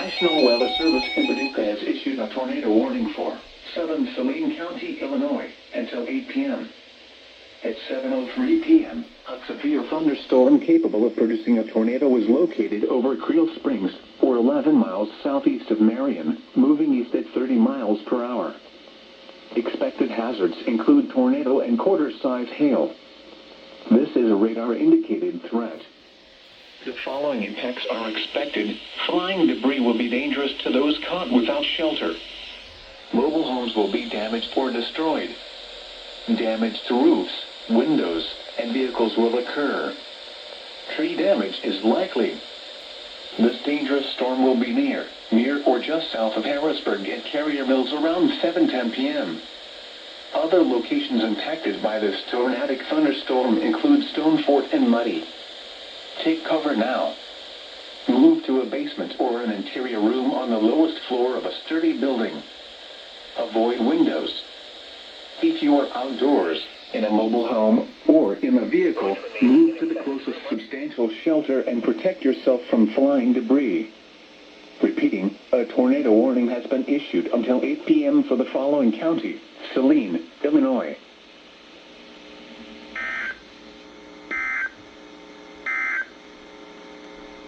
National Weather Service in Paducah has issued a tornado warning for southern Saline County, Illinois, until 8 p.m. At 7:03 p.m., a severe thunderstorm capable of producing a tornado was located over Creel Springs, or 11 miles southeast of Marion, moving east at 30 miles per hour. Expected hazards include tornado and quarter-size hail. This is a radar-indicated threat. The following impacts are expected. Flying debris will be dangerous to those caught without shelter. Mobile homes will be damaged or destroyed. Damage to roofs, windows, and vehicles will occur. Tree damage is likely. This dangerous storm will be near or just south of Harrisburg at Carrier Mills around 7:10 p.m. Other locations impacted by this tornadic thunderstorm include Stone Fort and Muddy. Take cover now. Move to a basement or an interior room on the lowest floor of a sturdy building. Avoid windows. If you are outdoors, in a mobile home, or in a vehicle, move to the closest substantial shelter and protect yourself from flying debris. Repeating, a tornado warning has been issued until 8 p.m. for the following county: Saline, Illinois.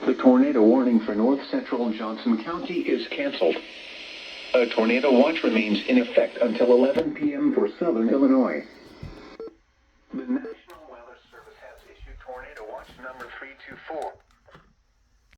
The tornado warning for north central Johnson County is canceled. A tornado watch remains in effect until 11 p.m. for southern Illinois. The National Weather Service has issued Tornado Watch number 324.